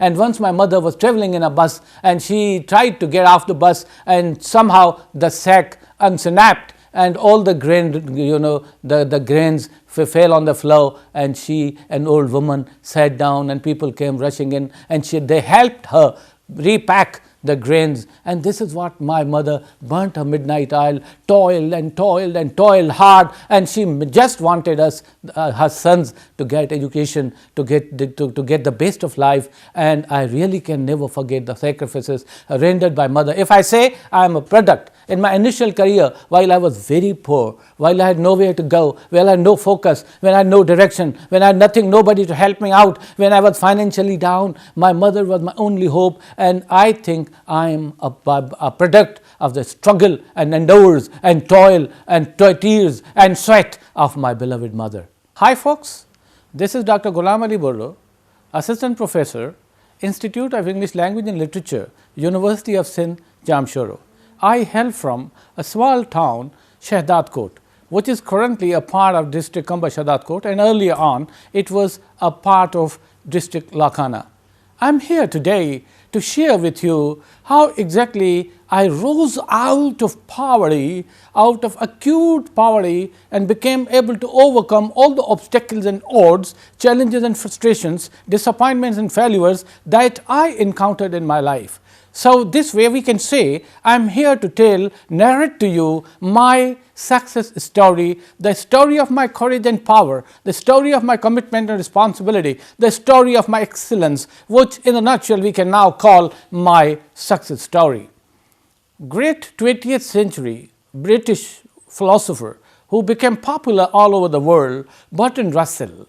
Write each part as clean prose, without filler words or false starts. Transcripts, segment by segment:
And once my mother was traveling in a bus and she tried to get off the bus, and somehow the sack unsnapped and all the grain, the grains fell on the floor, and she, an old woman, sat down and people came rushing in, and they helped her repack the grains. And this is what my mother burnt her midnight oil, toiled and toiled and toiled hard, and she just wanted us, her sons, to get education, to get the best of life. And I really can never forget the sacrifices rendered by mother. If I say I am a product, in my initial career, while I was very poor, while I had nowhere to go, while I had no focus, when I had no direction, when I had nothing, nobody to help me out, when I was financially down, my mother was my only hope. And I think I am a product of the struggle and endeavors and toil and tears and sweat of my beloved mother. Hi folks, this is Dr. Ghulam Buriro, Assistant Professor, Institute of English Language and Literature, University of Sindh, Jamshoro. I hail from a small town, Shahdadkot, which is currently a part of district Kamba Shahdadkot, and earlier on it was a part of district Lakhana. I am here today to share with you how exactly I rose out of poverty, out of acute poverty, and became able to overcome all the obstacles and odds, challenges and frustrations, disappointments and failures that I encountered in my life. So, this way we can say I am here to narrate to you my success story, the story of my courage and power, the story of my commitment and responsibility, the story of my excellence, which in a nutshell we can now call my success story. Great 20th century British philosopher who became popular all over the world, Bertrand Russell,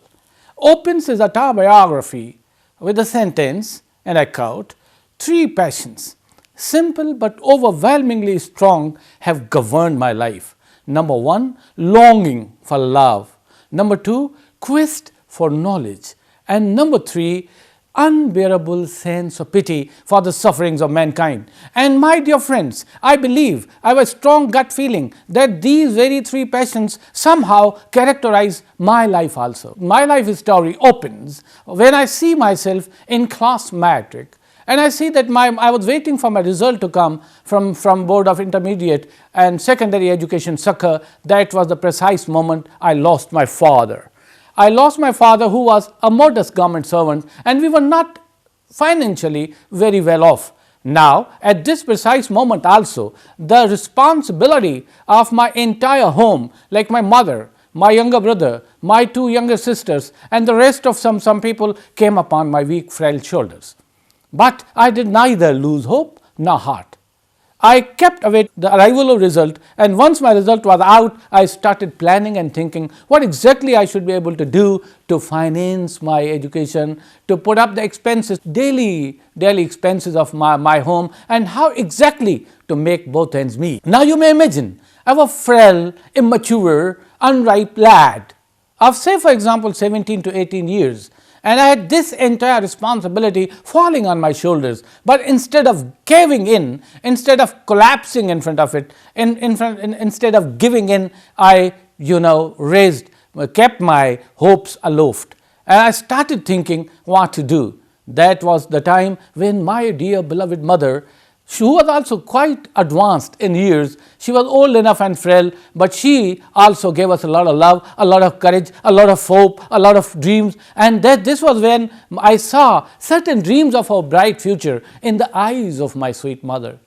opens his autobiography with the sentence, and I quote, "Three passions, simple but overwhelmingly strong, have governed my life. Number one, longing for love. Number two, quest for knowledge. And number three, unbearable sense of pity for the sufferings of mankind." And my dear friends, I believe, I have a strong gut feeling that these very three passions somehow characterize my life also. My life story opens when I see myself in class matric. And I see that I was waiting for my result to come from Board of Intermediate and Secondary Education Succor. That was the precise moment I lost my father. I lost my father, who was a modest government servant, and we were not financially very well off. Now, at this precise moment also, the responsibility of my entire home, like my mother, my younger brother, my two younger sisters, and the rest of some people, came upon my weak, frail shoulders. But I did neither lose hope nor heart. I kept awaiting the arrival of result, and once my result was out, I started planning and thinking what exactly I should be able to do to finance my education, to put up the expenses, daily expenses of my home, and how exactly to make both ends meet. Now you may imagine, I was a frail, immature, unripe lad of, say for example, 17 to 18 years. And I had this entire responsibility falling on my shoulders. But instead of caving in, instead of collapsing in front of it, instead of giving in, I kept my hopes aloft. And I started thinking what to do. That was the time when my dear beloved mother, who was also quite advanced in years, she was old enough and frail, but she also gave us a lot of love, a lot of courage, a lot of hope, a lot of dreams. And this was when I saw certain dreams of a bright future in the eyes of my sweet mother.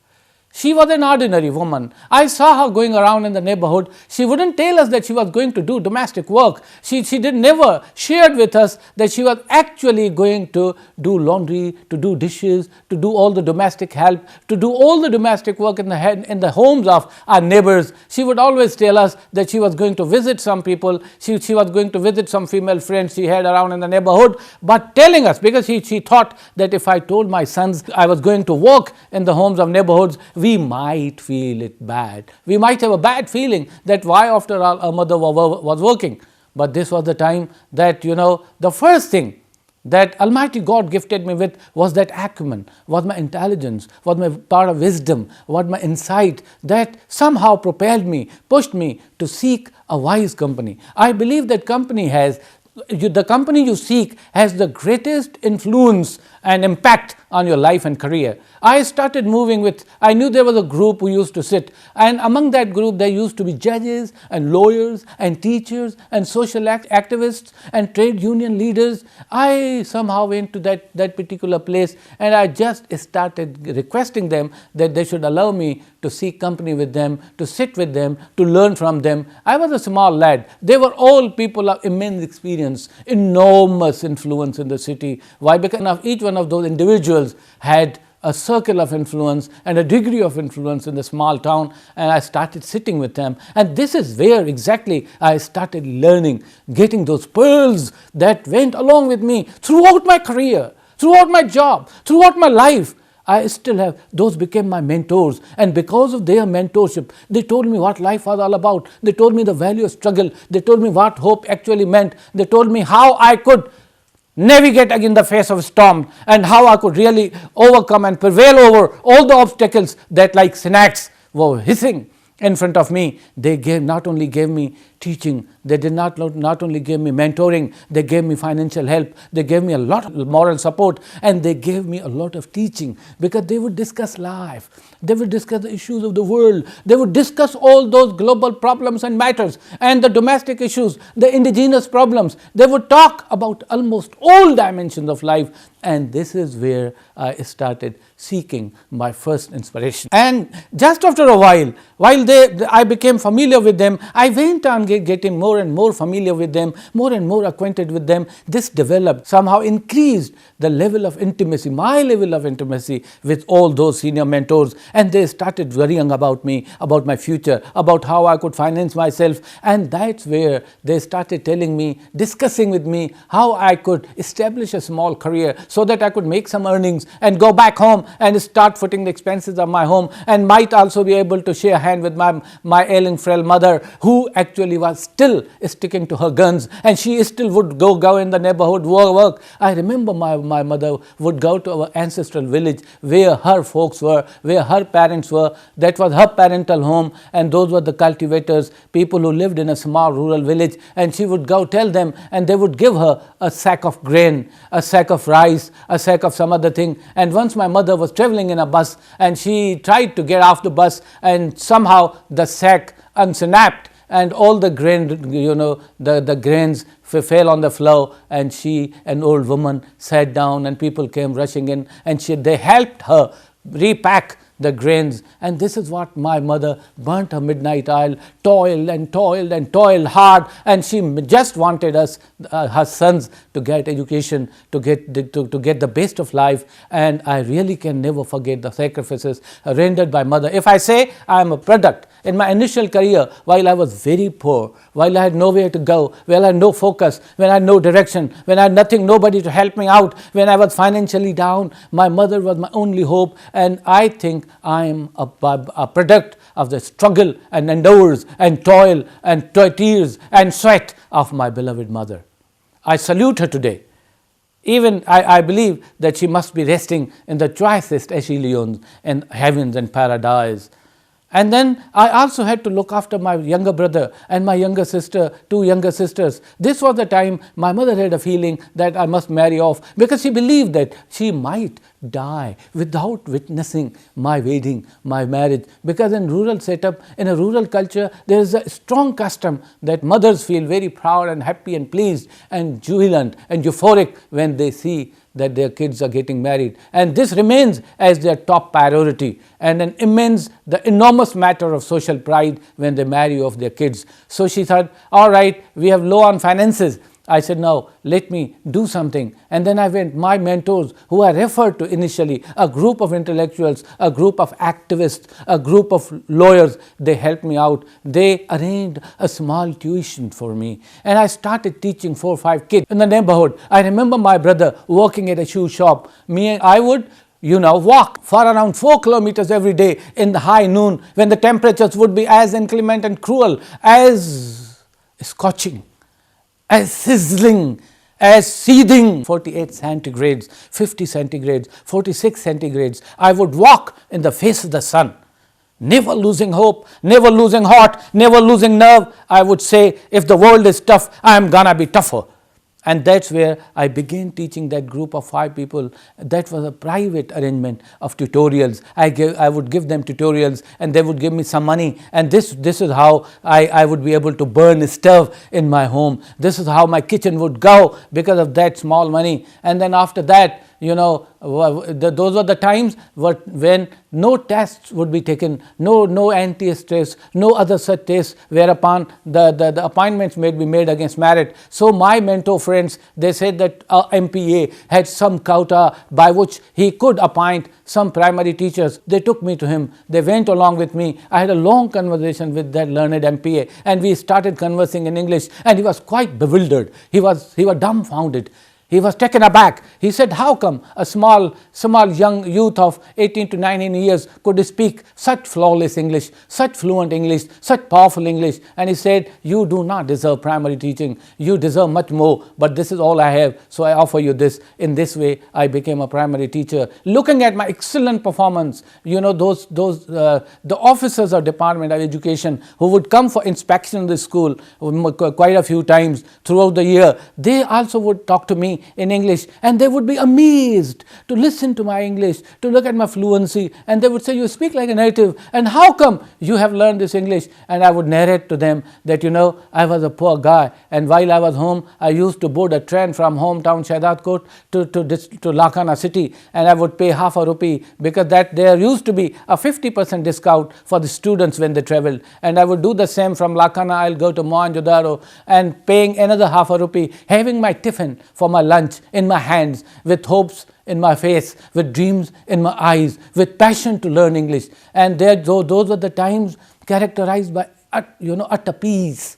She was an ordinary woman. I saw her going around in the neighborhood. She wouldn't tell us that she was going to do domestic work. She never shared with us that she was actually going to do laundry, to do dishes, to do all the domestic help, to do all the domestic work in the homes of our neighbors. She would always tell us that she was going to visit some people. She was going to visit some female friends she had around in the neighborhood, but telling us, because she thought that if I told my sons I was going to work in the homes of neighborhoods, we might feel it bad. We might have a bad feeling that why after all our mother was working. But this was the time that, the first thing that Almighty God gifted me with was that acumen, was my intelligence, was my power of wisdom, was my insight that somehow propelled me, pushed me to seek a wise company. I believe that company has the company you seek has the greatest influence and impact on your life and career. I started moving with, I knew there was a group who used to sit, and among that group there used to be judges and lawyers and teachers and social activists and trade union leaders. I somehow went to that particular place, and I just started requesting them that they should allow me to seek company with them, to sit with them, to learn from them. I was a small lad. They were all people of immense experience, enormous influence in the city. Why? Because each one of those individuals had a circle of influence and a degree of influence in the small town, and I started sitting with them. And this is where exactly I started learning, getting those pearls that went along with me throughout my career, throughout my job, throughout my life. I still have, those became my mentors, and because of their mentorship, they told me what life was all about. They told me the value of struggle. They told me what hope actually meant. They told me how I could navigate in the face of storm, and how I could really overcome and prevail over all the obstacles that like snakes were hissing in front of me. They not only gave me teaching, they did not only give me mentoring, they gave me financial help, they gave me a lot of moral support, and they gave me a lot of teaching, because they would discuss life, they would discuss the issues of the world, they would discuss all those global problems and matters, and the domestic issues, the indigenous problems. They would talk about almost all dimensions of life, and this is where I started seeking my first inspiration. And just after a while I became familiar with them, I went on getting more and more familiar with them, more and more acquainted with them. This developed, somehow increased the level of intimacy, my level of intimacy with all those senior mentors, and they started worrying about me, about my future, about how I could finance myself. And that's where they started telling me, discussing with me how I could establish a small career so that I could make some earnings and go back home and start footing the expenses of my home, and might also be able to share a hand with my ailing frail mother, who actually was still sticking to her guns, and she still would go in the neighborhood work. I remember my mother would go to our ancestral village where her folks were, where her parents were. That was her parental home, and those were the cultivators, people who lived in a small rural village. And she would go tell them, and they would give her a sack of grain, a sack of rice, a sack of some other thing. And once my mother was traveling in a bus, and she tried to get off the bus, and somehow the sack unsnapped, and all the grain, the grains fell on the floor, and she, an old woman, sat down, and people came rushing in, and they helped her repack the grains. And this is what my mother burnt her midnight oil, toiled and toiled and toiled hard, and she just wanted us, her sons, to get education, to get the best of life. And I really can never forget the sacrifices rendered by mother. If I say I am a product, in my initial career, while I was very poor, while I had nowhere to go, while I had no focus, when I had no direction, when I had nothing, nobody to help me out, when I was financially down, my mother was my only hope. And I think I am a product of the struggle and endures and toil and tears and sweat of my beloved mother. I salute her today. Even I believe that she must be resting in the choicest echelons in heavens and paradise. And then I also had to look after my younger brother and my younger sister, two younger sisters. This was the time my mother had a feeling that I must marry off, because she believed that she might die without witnessing my wedding, my marriage. Because in rural setup, in a rural culture, there is a strong custom that mothers feel very proud and happy and pleased and jubilant and euphoric when they see that their kids are getting married, and this remains as their top priority, and the enormous matter of social pride when they marry off their kids. So she thought, all right, we have low on finances. I said, no, let me do something. And then I went, my mentors, who I referred to initially, a group of intellectuals, a group of activists, a group of lawyers, they helped me out. They arranged a small tuition for me, and I started teaching 4 or 5 kids in the neighborhood. I remember my brother working at a shoe shop. I would walk for around 4 kilometers every day in the high noon, when the temperatures would be as inclement and cruel, as scorching, as sizzling, as seething, 48 centigrades, 50 centigrades, 46 centigrades. I would walk in the face of the sun, never losing hope, never losing heart, never losing nerve. I would say, if the world is tough, I am gonna be tougher. And that's where I began teaching that group of 5 people. That was a private arrangement of tutorials. I would give them tutorials and they would give me some money, and this is how I would be able to burn a stove in my home. This is how my kitchen would go because of that small money. And then after that, those were the times when no tests would be taken, no anti-test tests, no other such tests, whereupon the appointments may be made against merit. So my mentor friends, they said that MPA had some quota by which he could appoint some primary teachers. They took me to him. They went along with me. I had a long conversation with that learned MPA, and we started conversing in English, and he was quite bewildered. He was dumbfounded. He was taken aback. He said, how come a small young youth of 18 to 19 years could speak such flawless English, such fluent English, such powerful English? And he said, you do not deserve primary teaching. You deserve much more, but this is all I have, so I offer you this. In this way, I became a primary teacher. Looking at my excellent performance, the officers of Department of Education who would come for inspection in the school quite a few times throughout the year, they also would talk to me in English, and they would be amazed to listen to my English, to look at my fluency, and they would say, you speak like a native, and how come you have learned this English? And I would narrate to them that, I was a poor guy, and while I was home, I used to board a train from hometown Shahidkot to Lakhana city, and I would pay half a rupee, because that there used to be a 50% discount for the students when they traveled, and I would do the same from Lakhana. I'll go to Mohenjo-daro and paying another half a rupee, having my tiffin for my lunch in my hands, with hopes in my face, with dreams in my eyes, with passion to learn English. And those were the times characterized by utter peace.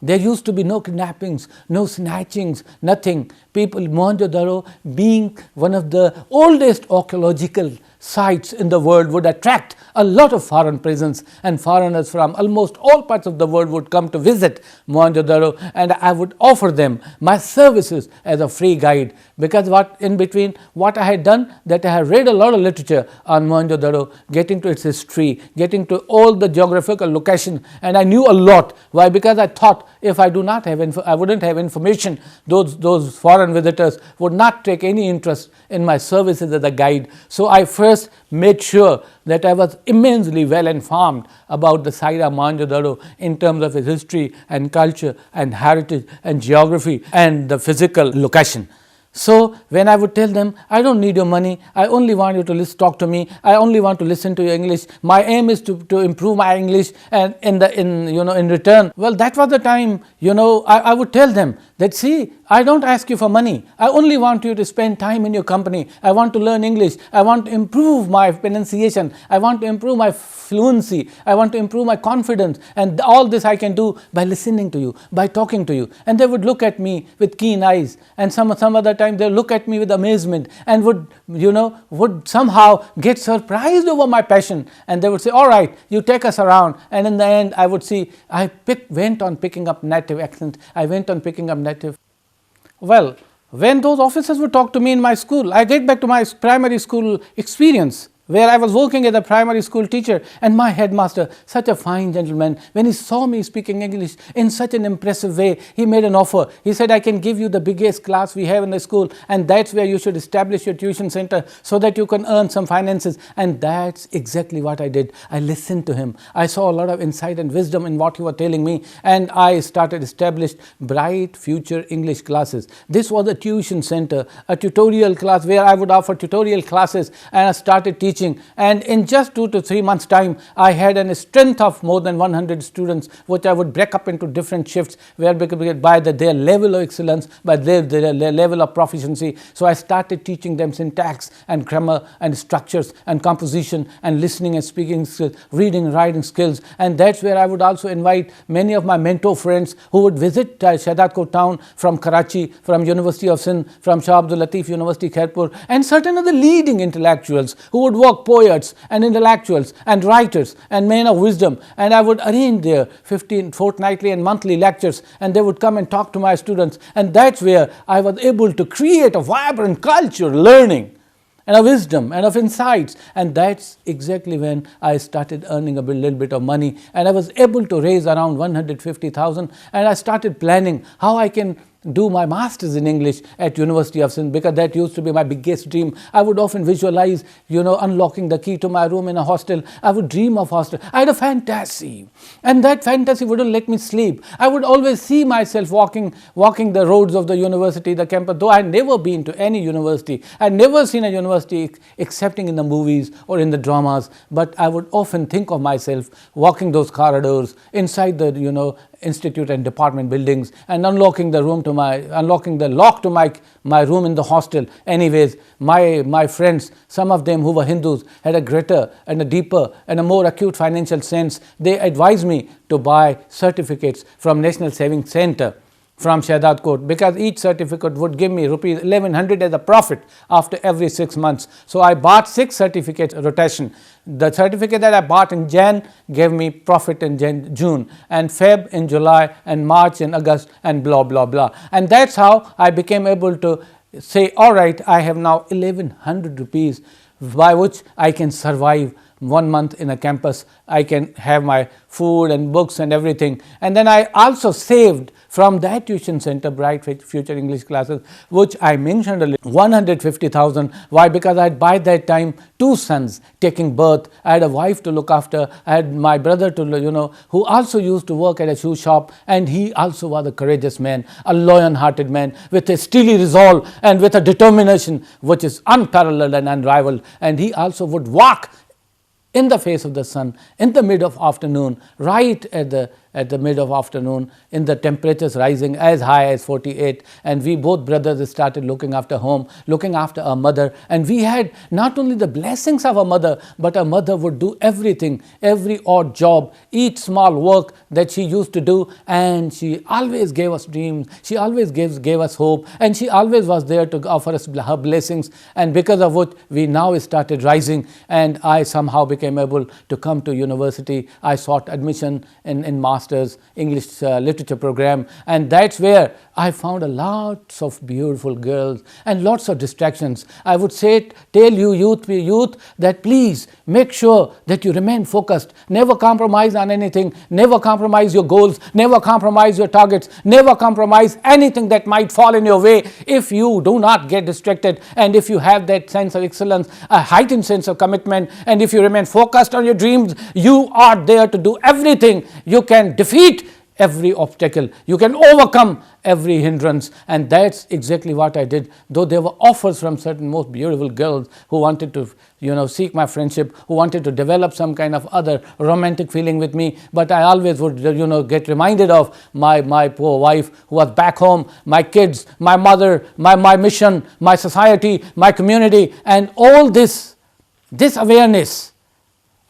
There used to be no kidnappings, no snatchings, nothing. People, Mohenjo-daro being one of the oldest archaeological sites in the world, would attract a lot of foreign presence, and foreigners from almost all parts of the world would come to visit Mohenjo-daro, and I would offer them my services as a free guide, because in between what I had done, that I had read a lot of literature on Mohenjo-daro, getting to its history, getting to all the geographical location, and I knew a lot. Why? Because I thought if I wouldn't have information, those foreign visitors would not take any interest in my services as a guide. So I first made sure that I was immensely well informed about the site of Mohenjo-daro in terms of its history and culture and heritage and geography and the physical location. So when I would tell them, I don't need your money, I only want you to talk to me, I only want to listen to your English, my aim is to improve my English, and in return, well, that was the time, I would tell them that, see, I don't ask you for money, I only want you to spend time in your company, I want to learn English, I want to improve my pronunciation, I want to improve my fluency, I want to improve my confidence, and all this I can do by listening to you, by talking to you. And they would look at me with keen eyes, and some other time they look at me with amazement, and would somehow get surprised over my passion, and they would say, all right, you take us around. And in the end, I would see I went on picking up native accent, I went on picking up native. Well, when those officers would talk to me in my school, I get back to my primary school experience, where I was working as a primary school teacher, and my headmaster, such a fine gentleman, when he saw me speaking English in such an impressive way, he made an offer. He said, I can give you the biggest class we have in the school, and that's where you should establish your tuition center so that you can earn some finances. And that's exactly what I did. I listened to him. I saw a lot of insight and wisdom in what he was telling me, and I established Bright Future English classes. This was a tuition center, a tutorial class where I would offer tutorial classes, and I started teaching. And in just 2 to 3 months' time, I had a strength of more than 100 students, which I would break up into different shifts, where by their level of excellence, by their level of proficiency. So I started teaching them syntax and grammar and structures and composition and listening and speaking skills, reading and writing skills. And that's where I would also invite many of my mentor friends who would visit Shahidkot town from Karachi, from University of Sindh, from Shah Abdul Latif University, Khairpur, and certain other leading intellectuals who would work, poets and intellectuals and writers and men of wisdom. And I would arrange their 15 fortnightly and monthly lectures, and they would come and talk to my students. And that's where I was able to create a vibrant culture, learning and of wisdom and of insights. And that's exactly when I started earning a little bit of money, and I was able to raise around 150,000, and I started planning how I can do my masters in English at University of Sindh, because that used to be my biggest dream. I would often visualize, unlocking the key to my room in a hostel. I would dream of hostel. I had a fantasy, and that fantasy wouldn't let me sleep. I would always see myself walking the roads of the university, the campus, though I had never been to any university. I had never seen a university excepting in the movies or in the dramas, but I would often think of myself walking those corridors inside the, institute and department buildings, and unlocking the lock to my room in the hostel. Anyways, my friends, some of them who were Hindus, had a greater and a deeper and a more acute financial sense. They advised me to buy certificates from National Savings Centre from Shahdad Court, because each certificate would give me rupees 1100 as a profit after every 6 months. So I bought 6 certificates rotation. The certificate that I bought in Jan gave me profit in June, and Feb in July, and March in August, and blah blah blah. And that's how I became able to say, all right, I have now 1100 rupees by which I can survive 1 month in a campus. I can have my food and books and everything. And then I also saved from that tuition center, Bright Future English classes, which I mentioned earlier, 150,000. Why? Because I had by that time 2 sons taking birth. I had a wife to look after. I had my brother to, who also used to work at a shoe shop, and he also was a courageous man, a lion-hearted man with a steely resolve and with a determination which is unparalleled and unrivaled. And he also would walk in the face of the sun in the mid of afternoon, right at the mid of afternoon, in the temperatures rising as high as 48, and we both brothers started looking after home, looking after our mother. And we had not only the blessings of our mother, but our mother would do everything, every odd job, each small work that she used to do, and she always gave us dreams, she always gave us hope, and she always was there to offer us her blessings, and because of which we now started rising. And I somehow became able to come to university. I sought admission in Masters English Literature program, and that's where I found a lots of beautiful girls and lots of distractions. I would tell you youth that please make sure that you remain focused, never compromise on anything, never compromise your goals, never compromise your targets, never compromise anything that might fall in your way. If you do not get distracted, and if you have that sense of excellence, a heightened sense of commitment, and if you remain focused on your dreams, you are there to do everything. You can defeat every obstacle, you can overcome every hindrance. And that's exactly what I did. Though there were offers from certain most beautiful girls who wanted to seek my friendship, who wanted to develop some kind of other romantic feeling with me, but I always would get reminded of my poor wife who was back home, my kids, my mother, my mission, my society, my community, and all this awareness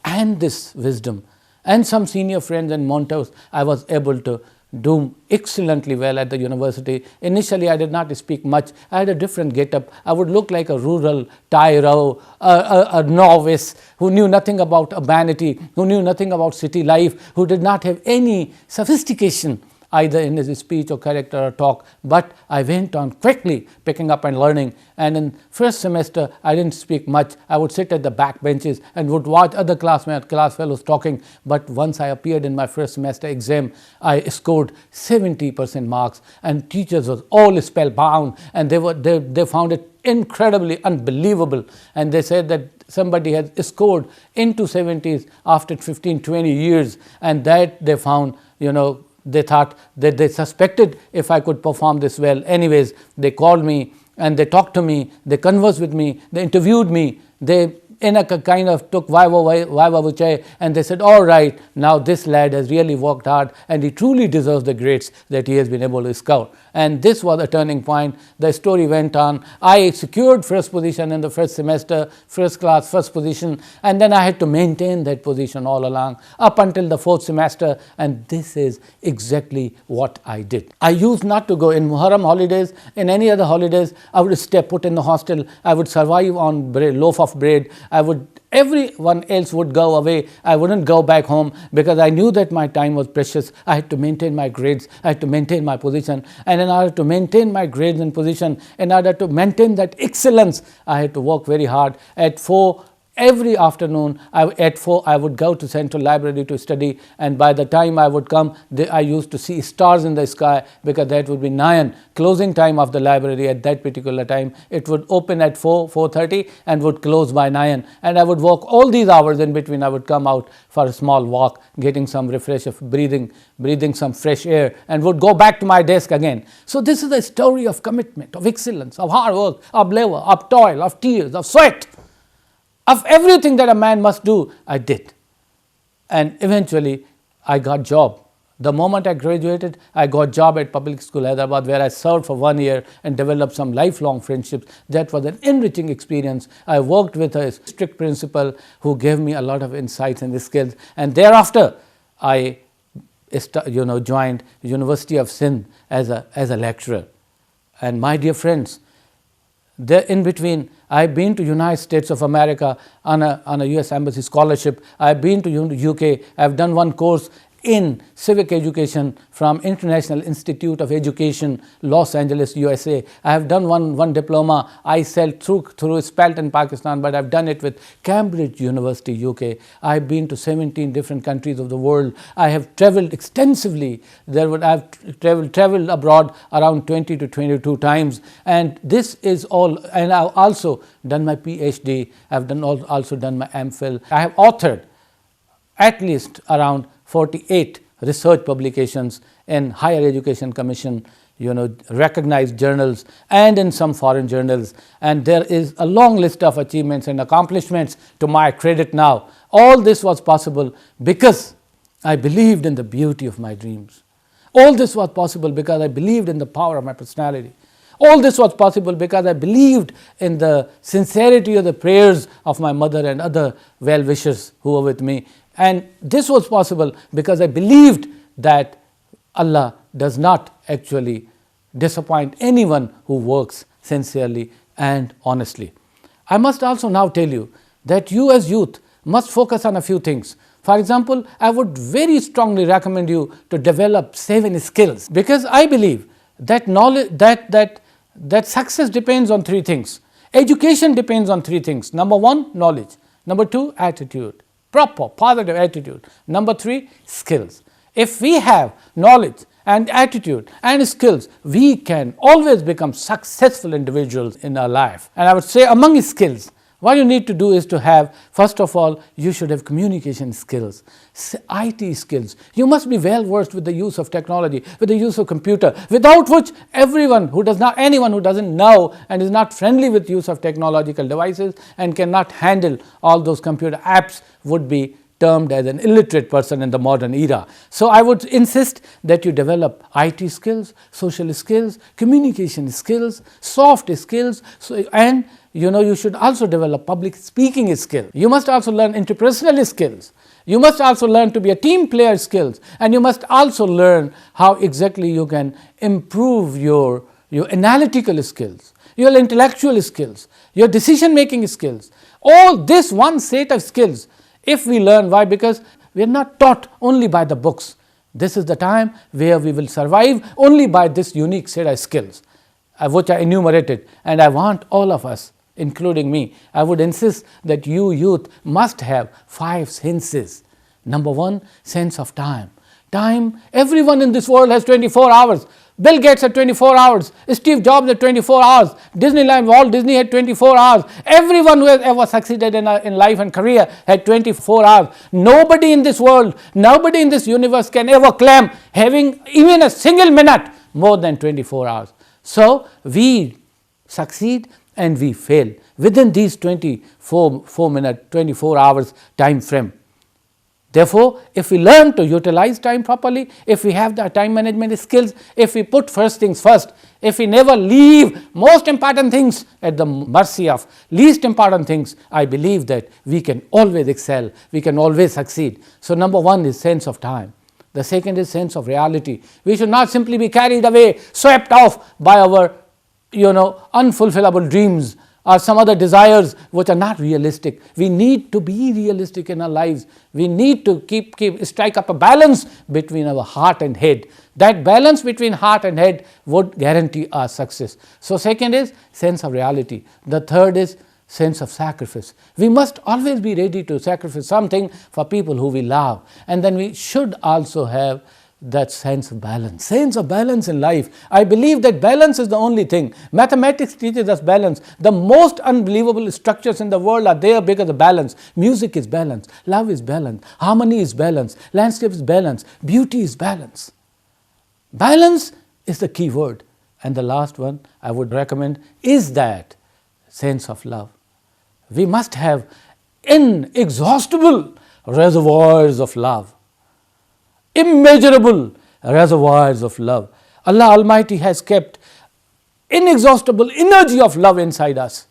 and this wisdom and some senior friends and mentors, I was able to do excellently well at the university. Initially, I did not speak much. I had a different get-up. I would look like a rural tyro, a novice who knew nothing about urbanity, who knew nothing about city life, who did not have any sophistication either in his speech or character or talk. But I went on quickly picking up and learning. And in first semester, I didn't speak much. I would sit at the back benches and would watch other class fellows talking. But once I appeared in my first semester exam, I scored 70% marks, and teachers were all spellbound, and they found it incredibly unbelievable. And they said that somebody had scored into 70s after 15-20 years, and that they found, they thought that they suspected if I could perform this well. Anyways, they called me and they talked to me, they conversed with me, they interviewed me, they in a kind of took viva, and they said, all right, now this lad has really worked hard and he truly deserves the grades that he has been able to score. And this was a turning point. The story went on. I secured first position in the first semester, first class, first position, and then I had to maintain that position all along up until the fourth semester, and this is exactly what I did. I used not to go in Muharram holidays. In any other holidays, I would stay put in the hostel. I would survive on loaf of bread. Everyone else would go away. I wouldn't go back home because I knew that my time was precious. I had to maintain my grades. I had to maintain my position. And in order to maintain my grades and position, in order to maintain that excellence, I had to work very hard. At 4 Every afternoon at 4 I would go to Central Library to study, and by the time I would come I used to see stars in the sky, because that would be 9 closing time of the library. At that particular time it would open at 4:30 and would close by 9, and I would walk all these hours. In between I would come out for a small walk, getting some refresh of breathing some fresh air, and would go back to my desk again. So this is a story of commitment, of excellence, of hard work, of labor, of toil, of tears, of sweat, of everything that a man must do. I did, and eventually I got job. The moment I graduated, I got job at Public School Hyderabad, where I served for 1 year and developed some lifelong friendships. That was an enriching experience. I worked with a strict principal who gave me a lot of insights and skills, and thereafter I joined University of Sindh as a lecturer. And my dear friends, there in between I have been to United States of America on a US Embassy scholarship. I have been to UK. I have done one course in civic education from International Institute of Education, Los Angeles, USA. I have done one diploma I said through SPELT in Pakistan, but I have done it with Cambridge University, UK. I have been to 17 different countries of the world. I have traveled extensively. I have traveled abroad around 20 to 22 times, and this is all. And I have also done my PhD. I have also done my MPhil. I have authored at least around 48 research publications in Higher Education Commission, recognized journals, and in some foreign journals. And there is a long list of achievements and accomplishments to my credit now. All this was possible because I believed in the beauty of my dreams. All this was possible because I believed in the power of my personality. All this was possible because I believed in the sincerity of the prayers of my mother and other well-wishers who were with me. And this was possible because I believed that Allah does not actually disappoint anyone who works sincerely and honestly. I must also now tell you that you as youth must focus on a few things. For example, I would very strongly recommend you to develop 7 skills, because I believe that knowledge that success depends on 3 things. Education depends on 3 things. Number 1, knowledge. Number 2, attitude. Proper, positive attitude. Number 3, skills. If we have knowledge and attitude and skills, we can always become successful individuals in our life. And I would say among skills, what you need to do is to have, first of all, you should have communication skills, IT skills. You must be well versed with the use of technology, with the use of computer, without which anyone who doesn't know and is not friendly with use of technological devices and cannot handle all those computer apps would be termed as an illiterate person in the modern era. So I would insist that you develop IT skills, social skills, communication skills, soft skills, and you should also develop public speaking skills. You must also learn interpersonal skills. You must also learn to be a team player skills, and you must also learn how exactly you can improve your analytical skills, your intellectual skills, your decision making skills. All this one set of skills, if we learn, why? Because we are not taught only by the books. This is the time where we will survive only by this unique set of skills, which I enumerated. And I want all of us, including me, I would insist that you youth must have 5 senses. Number 1, sense of time. Time, everyone in this world has 24 hours. Bill Gates had 24 hours, Steve Jobs had 24 hours, Disneyland, Walt Disney had 24 hours. Everyone who has ever succeeded in life and career had 24 hours. Nobody in this world, nobody in this universe can ever claim having even a single minute more than 24 hours. So we succeed and we fail within these 24 hours time frame. Therefore, if we learn to utilize time properly, if we have the time management skills, if we put first things first, if we never leave most important things at the mercy of least important things, I believe that we can always excel, we can always succeed. So number 1 is sense of time. The second is sense of reality. We should not simply be carried away, swept off by our unfulfillable dreams or some other desires which are not realistic. We need to be realistic in our lives. We need to strike up a balance between our heart and head. That balance between heart and head would guarantee our success. So second is sense of reality. The third is sense of sacrifice. We must always be ready to sacrifice something for people who we love. And then we should also have that sense of balance in life. I believe that balance is the only thing. Mathematics teaches us balance. The most unbelievable structures in the world are there because of balance. Music is balance, love is balance, harmony is balance, landscape is balance, beauty is balance. Balance is the key word. And the last one I would recommend is that sense of love. We must have inexhaustible reservoirs of love. Immeasurable reservoirs of love. Allah Almighty has kept inexhaustible energy of love inside us.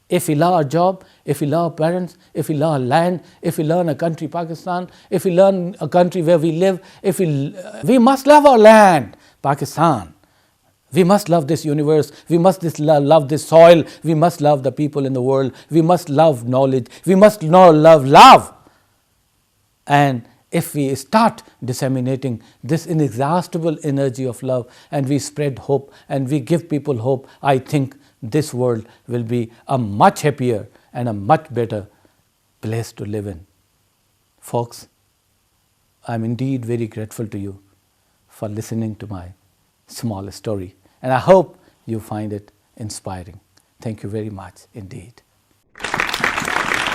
If we love our job, if we love our parents, if we love our land, if we learn a country, Pakistan, if we learn a country where we live, we must love our land, Pakistan. We must love this universe, we must love this soil, we must love the people in the world, we must love knowledge, we must love love. And if we start disseminating this inexhaustible energy of love and we spread hope and we give people hope, I think this world will be a much happier and a much better place to live in. Folks, I'm indeed very grateful to you for listening to my small story, and I hope you find it inspiring. Thank you very much indeed.